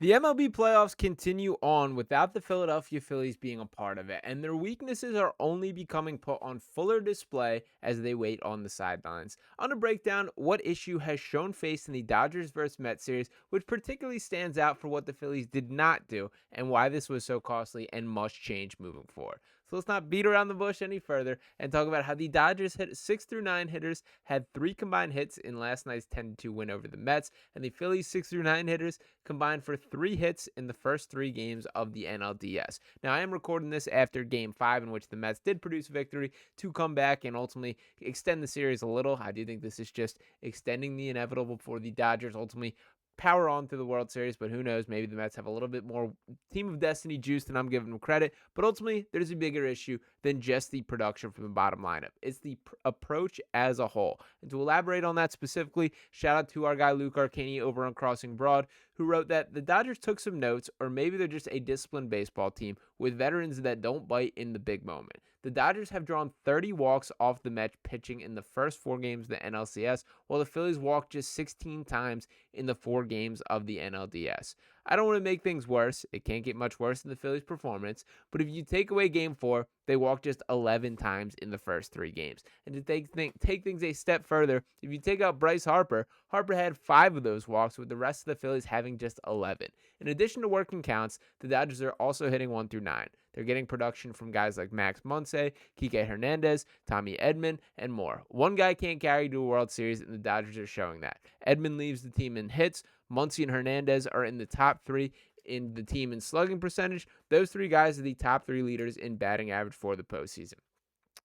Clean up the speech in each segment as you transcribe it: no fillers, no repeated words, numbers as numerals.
The MLB playoffs continue on without the Philadelphia Phillies being a part of it, and their weaknesses are only becoming put on fuller display as they wait on the sidelines. On to break down what issue has shown face in the Dodgers vs. Mets series, which particularly stands out for what the Phillies did not do and why this was so costly and must change moving forward. So let's not beat around the bush any further and talk about how the Dodgers hit 6 through 9 hitters had 3 combined hits in last night's 10-2 win over the Mets, and the Phillies 6 through 9 hitters combined for 3 hits in the first 3 games of the NLDS. Now, I am recording this after game 5, in which the Mets did produce a victory to come back and ultimately extend the series a little. I do think this is just extending the inevitable for the Dodgers ultimately power on through the World Series, but who knows? Maybe the Mets have a little bit more team of destiny juice than I'm giving them credit. But ultimately, there's a bigger issue than just the production from the bottom lineup. It's the approach as a whole. And to elaborate on that specifically, shout out to our guy Luke Arcani over on Crossing Broad, who wrote that the Dodgers took some notes, or maybe they're just a disciplined baseball team with veterans that don't bite in the big moment. The Dodgers have drawn 30 walks off the Mets pitching in the first 4 games of the NLCS, while the Phillies walked just 16 times in the 4 games of the NLDS. I don't want to make things worse. It can't get much worse than the Phillies' performance, but if you take away game 4, they walked just 11 times in the first 3 games. And to take things a step further, if you take out Bryce Harper, Harper had 5 of those walks, with the rest of the Phillies having just 11. In addition to working counts, the Dodgers are also hitting 1 through 9. They're getting production from guys like Max Muncy, Kike Hernandez, Tommy Edman, and more. One guy can't carry to a World Series, and the Dodgers are showing that. Edman leaves the team in hits. Muncy and Hernandez are in the top 3 in the team in slugging percentage. Those 3 guys are the top 3 leaders in batting average for the postseason.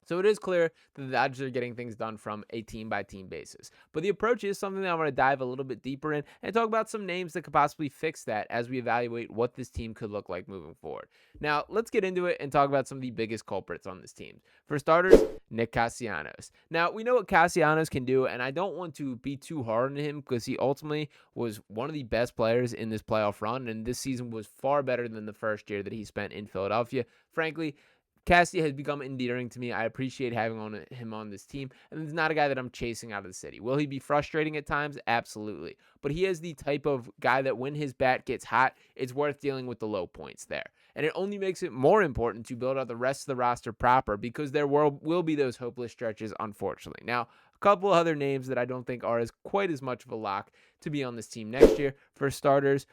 So it is clear that the Dodgers are getting things done from a team-by-team basis. But the approach is something that I want to dive a little bit deeper in and talk about some names that could possibly fix that as we evaluate what this team could look like moving forward. Now, let's get into it and talk about some of the biggest culprits on this team. For starters, Nick Castellanos. Now, we know what Castellanos can do, and I don't want to be too hard on him because he ultimately was one of the best players in this playoff run, and this season was far better than the first year that he spent in Philadelphia. Frankly, Cassie has become endearing to me. I appreciate having him on this team, and he's not a guy that I'm chasing out of the city. Will he be frustrating at times? Absolutely. But he is the type of guy that when his bat gets hot, it's worth dealing with the low points there. And it only makes it more important to build out the rest of the roster proper because there will be those hopeless stretches, unfortunately. Now, a couple other names that I don't think are as quite as much of a lock to be on this team next year. For starters,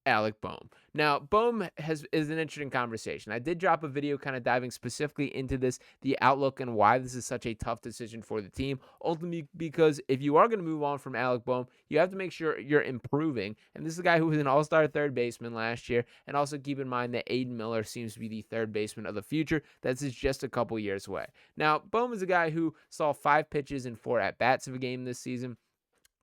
Alec Bohm. Now, Bohm is an interesting conversation. I did drop a video kind of diving specifically into this, the outlook and why this is such a tough decision for the team. Ultimately, because if you are going to move on from Alec Bohm, you have to make sure you're improving. And this is a guy who was an all-star third baseman last year. And also keep in mind that Aiden Miller seems to be the third baseman of the future. That's just a couple years away. Now, Bohm is a guy who saw 5 pitches and 4 at-bats of a game this season.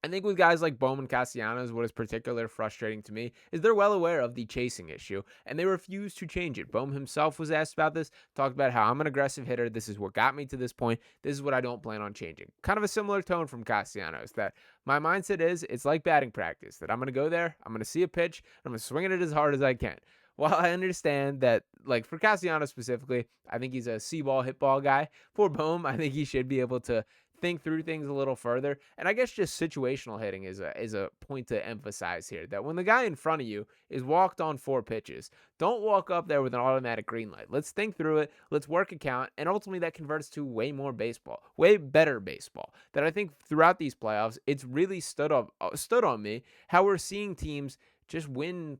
I think with guys like Bowman Castellanos, what is particularly frustrating to me is they're well aware of the chasing issue, and they refuse to change it. Bowman himself was asked about this, talked about how I'm an aggressive hitter. This is what got me to this point. This is what I don't plan on changing. Kind of a similar tone from Castellanos, that my mindset is it's like batting practice, that I'm going to go there, I'm going to see a pitch, and I'm going to swing at it as hard as I can. While I understand that, like for Castellanos specifically, I think he's a see-ball, hit-ball guy. For Bohm, I think he should be able to think through things a little further. And I guess just situational hitting is a point to emphasize here, that when the guy in front of you is walked on 4 pitches, don't walk up there with an automatic green light. Let's think through it. Let's work a count. And ultimately that converts to way more baseball, way better baseball. That I think throughout these playoffs, it's really stood on me how we're seeing teams just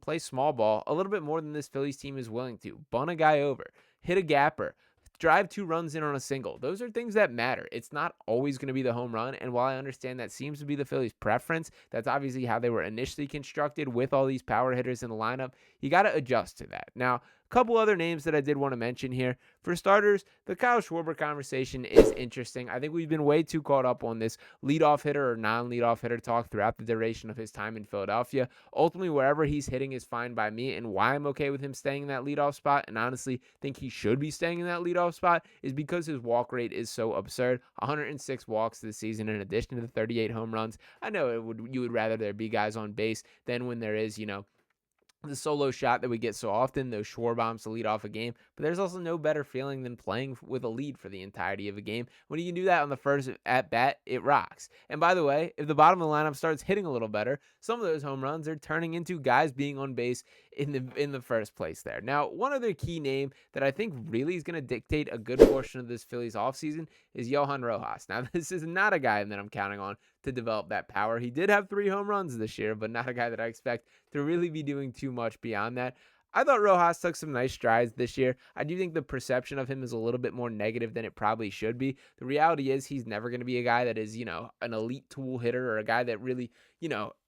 play small ball a little bit more than this Phillies team is willing to. Bun a guy over, hit a gapper, drive 2 runs in on a single. Those are things that matter. It's not always going to be the home run. And while I understand that seems to be the Phillies' preference, that's obviously how they were initially constructed with all these power hitters in the lineup. You got to adjust to that. Now, a couple other names that I did want to mention here. For starters, the Kyle Schwarber conversation is interesting. I think we've been way too caught up on this leadoff hitter or non-leadoff hitter talk throughout the duration of his time in Philadelphia. Ultimately, wherever he's hitting is fine by me, and why I'm okay with him staying in that leadoff spot, and honestly think he should be staying in that leadoff spot, is because his walk rate is so absurd. 106 walks this season in addition to the 38 home runs. I know you would rather there be guys on base than when there is, the solo shot that we get so often, those Schwarber bombs to lead off a game. But there's also no better feeling than playing with a lead for the entirety of a game. When you can do that on the first at bat, it rocks. And by the way, if the bottom of the lineup starts hitting a little better, some of those home runs are turning into guys being on base in the first place there. Now, one other key name that I think really is going to dictate a good portion of this Phillies offseason is Johan Rojas. Now, this is not a guy that I'm counting on to develop that power. He did have 3 home runs this year, but not a guy that I expect to really be doing too much beyond that. I thought Rojas took some nice strides this year. I do think the perception of him is a little bit more negative than it probably should be. The reality is he's never going to be a guy that is, an elite tool hitter or a guy that really,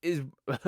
is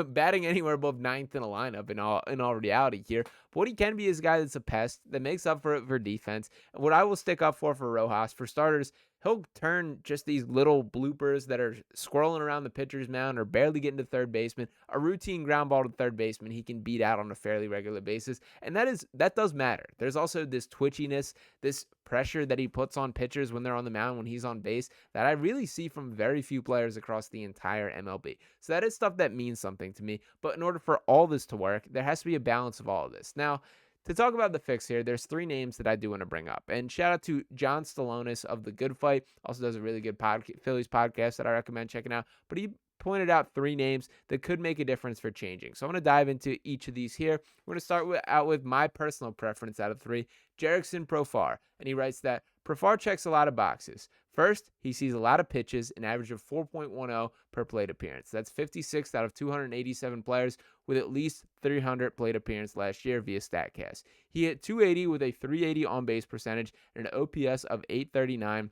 batting anywhere above 9th in a lineup in all reality here. But what he can be is a guy that's a pest that makes up for it for defense. And what I will stick up for Rojas, for starters, he'll turn just these little bloopers that are squirreling around the pitcher's mound or barely getting to third baseman, a routine ground ball to third baseman he can beat out on a fairly regular basis. And that does matter. There's also this twitchiness, this pressure that he puts on pitchers when they're on the mound, when he's on base, that I really see from very few players across the entire MLB. So that is stuff that means something to me. But in order for all this to work, there has to be a balance of all of this. Now, to talk about the fix here, there's 3 names that I do want to bring up. And shout out to John Stalonis of The Good Fight. Also does a really good Phillies podcast that I recommend checking out. But he pointed out 3 names that could make a difference for changing. So I'm going to dive into each of these here. We're going to start out with my personal preference out of 3, Jerickson Profar. And he writes that Profar checks a lot of boxes. First, he sees a lot of pitches, an average of 4.10 per plate appearance. That's 56th out of 287 players with at least 300 plate appearance last year via StatCast. He hit 280 with a 380 on-base percentage and an OPS of 839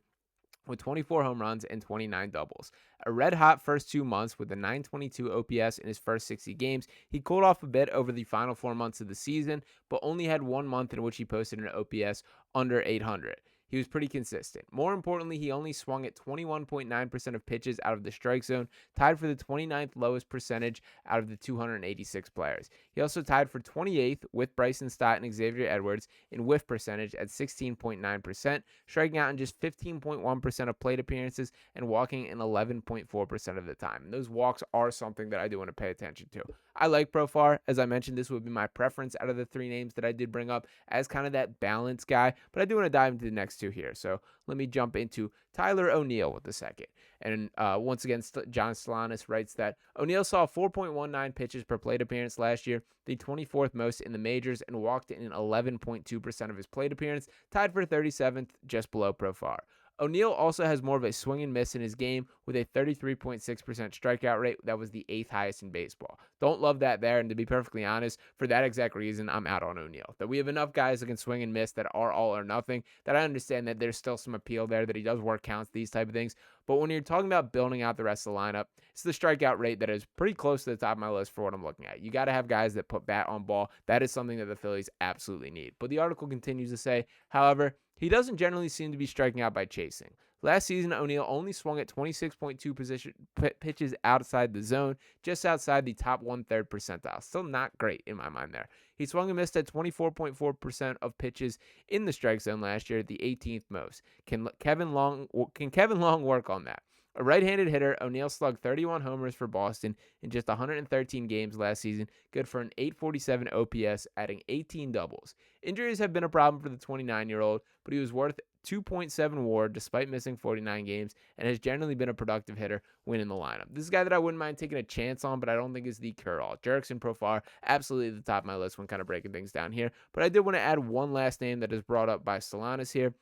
with 24 home runs and 29 doubles. A red-hot first 2 months with a 922 OPS in his first 60 games. He cooled off a bit over the final 4 months of the season, but only had 1 month in which he posted an OPS under 800. He was pretty consistent. More importantly, he only swung at 21.9% of pitches out of the strike zone, tied for the 29th lowest percentage out of the 286 players. He also tied for 28th with Bryson Stott and Xavier Edwards in whiff percentage at 16.9%, striking out in just 15.1% of plate appearances and walking in 11.4% of the time. And those walks are something that I do want to pay attention to. I like Profar. As I mentioned, this would be my preference out of the 3 names that I did bring up as kind of that balance guy, but I do want to dive into the next 2 here. So let me jump into Tyler O'Neill with the second. And once again, John Stalanis writes that O'Neill saw 4.19 pitches per plate appearance last year, the 24th most in the majors, and walked in 11.2% of his plate appearance, tied for 37th, just below Profar. O'Neill also has more of a swing and miss in his game with a 33.6% strikeout rate. That was the 8th highest in baseball. Don't love that there, and to be perfectly honest, for that exact reason, I'm out on O'Neill. That we have enough guys that can swing and miss that are all or nothing, that I understand that there's still some appeal there, that he does work counts, these type of things. But when you're talking about building out the rest of the lineup, it's the strikeout rate that is pretty close to the top of my list for what I'm looking at. You got to have guys that put bat on ball. That is something that the Phillies absolutely need. But the article continues to say, however, he doesn't generally seem to be striking out by chasing. Last season, O'Neill only swung at 26.2 pitches outside the zone, just outside the top 1/3 percentile. Still not great in my mind there. He swung and missed at 24.4% of pitches in the strike zone last year, the 18th most. Can Kevin Long work on that? A right-handed hitter, O'Neill slugged 31 homers for Boston in just 113 games last season, good for an 847 OPS, adding 18 doubles. Injuries have been a problem for the 29-year-old, but he was worth 2.7 WAR despite missing 49 games and has generally been a productive hitter when in the lineup. This is a guy that I wouldn't mind taking a chance on, but I don't think is the cure-all. Jerickson Profar, absolutely at the top of my list when kind of breaking things down here, but I did want to add one last name that is brought up by Stalanis here.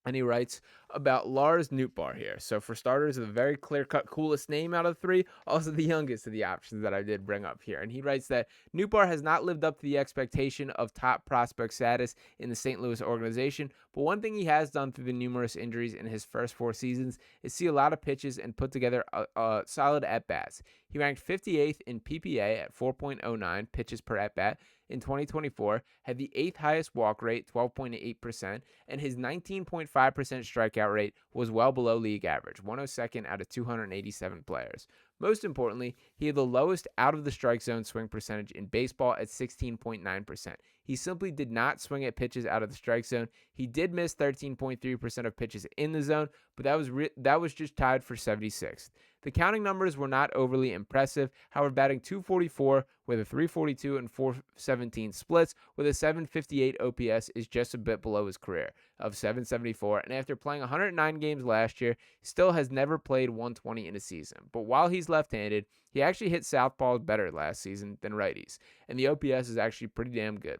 And he writes about Lars Nootbaar here. So for starters, the very clear-cut coolest name out of 3, also the youngest of the options that I did bring up here. And he writes that Nootbaar has not lived up to the expectation of top prospect status in the St. Louis organization, but one thing he has done through the numerous injuries in his first 4 seasons is see a lot of pitches and put together a solid at-bats. He ranked 58th in PPA at 4.09 pitches per at-bat in 2024, had the 8th highest walk rate, 12.8%, and his 19.5% strikeout rate was well below league average, 102nd out of 287 players. Most importantly, he had the lowest out of the strike zone swing percentage in baseball at 16.9%. He simply did not swing at pitches out of the strike zone. He did miss 13.3% of pitches in the zone, but that was just tied for 76th. The counting numbers were not overly impressive. However, batting .244 with a .342 and .417 splits with a .758 OPS is just a bit below his career of .774. And after playing 109 games last year, he still has never played 120 in a season. But while he's left-handed, he actually hit southpaws better last season than righties, and the OPS is actually pretty damn good.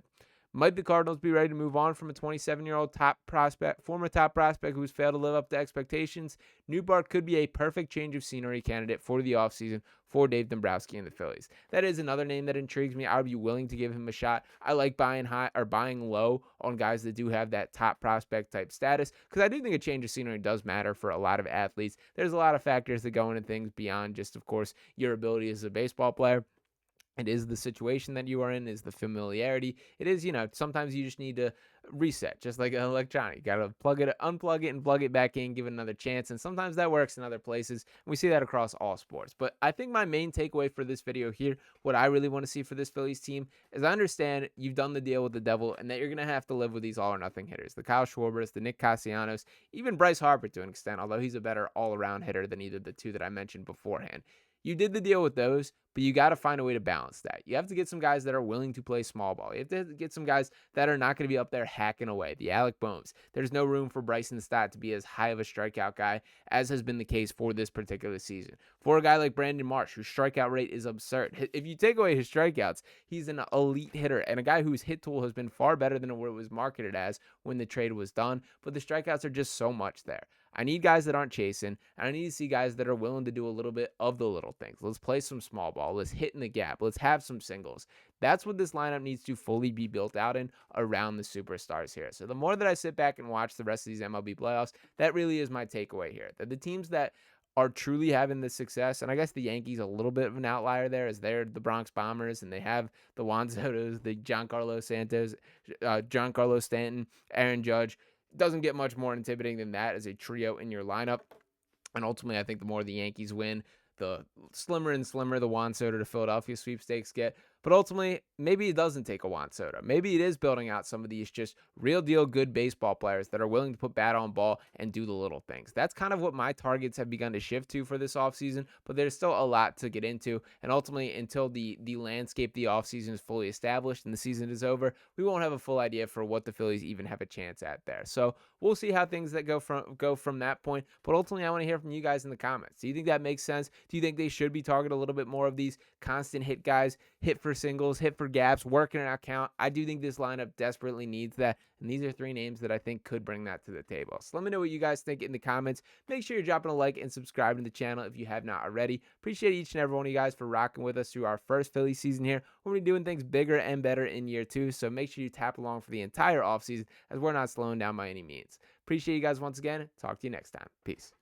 Might the Cardinals be ready to move on from a 27-year-old former top prospect who's failed to live up to expectations? Newbark could be a perfect change of scenery candidate for the offseason for Dave Dombrowski and the Phillies. That is another name that intrigues me. I would be willing to give him a shot. I like buying high or buying low on guys that do have that top prospect type status, because I do think a change of scenery does matter for a lot of athletes. There's a lot of factors that go into things beyond just, of course, your ability as a baseball player. It is the situation that you are in, is the familiarity. It is, sometimes you just need to reset, just like an electronic. You got to unplug it, and plug it back in, give it another chance. And sometimes that works in other places. And we see that across all sports. But I think my main takeaway for this video here, what I really want to see for this Phillies team, is I understand you've done the deal with the devil and that you're going to have to live with these all or nothing hitters. The Kyle Schwarbers, the Nick Castellanos, even Bryce Harper to an extent, although he's a better all-around hitter than either of the two that I mentioned beforehand. You did the deal with those, but you got to find a way to balance that. You have to get some guys that are willing to play small ball. You have to get some guys that are not going to be up there hacking away. The Alec Boehms. There's no room for Bryson Stott to be as high of a strikeout guy as has been the case for this particular season. For a guy like Brandon Marsh, whose strikeout rate is absurd. If you take away his strikeouts, he's an elite hitter and a guy whose hit tool has been far better than what it was marketed as when the trade was done. But the strikeouts are just so much there. I need guys that aren't chasing, and I need to see guys that are willing to do a little bit of the little things. Let's play some small ball. Let's hit in the gap. Let's have some singles. That's what this lineup needs to fully be built out in around the superstars here. So the more that I sit back and watch the rest of these MLB playoffs, that really is my takeaway here. That the teams that are truly having the success, and I guess the Yankees a little bit of an outlier there, as they're the Bronx Bombers, and they have the Juan Sotos, the Giancarlo Stanton, Aaron Judge. Doesn't get much more intimidating than that as a trio in your lineup. And ultimately, I think the more the Yankees win, the slimmer and slimmer the Juan Soto to Philadelphia sweepstakes get. But ultimately, maybe it doesn't take a Juan Soto. Maybe it is building out some of these just real deal good baseball players that are willing to put bat on ball and do the little things. That's kind of what my targets have begun to shift to for this offseason, but there's still a lot to get into. And ultimately, until the landscape, the offseason is fully established and the season is over, we won't have a full idea for what the Phillies even have a chance at there. So we'll see how things that go from that point. But ultimately, I want to hear from you guys in the comments. Do you think that makes sense? Do you think they should be targeting a little bit more of these constant hit guys, hit for singles, hit for gaps, working an account? I do think this lineup desperately needs that, and these are three names that I think could bring that to the table. So let me know what you guys think in the comments. Make sure you're dropping a like and subscribing to the channel if you have not already. Appreciate each and every one of you guys for rocking with us through our first Philly season here. We're going to be doing things bigger and better in year two, so make sure you tap along for the entire offseason, as we're not slowing down by any means. Appreciate you guys once again. Talk to you next time. Peace.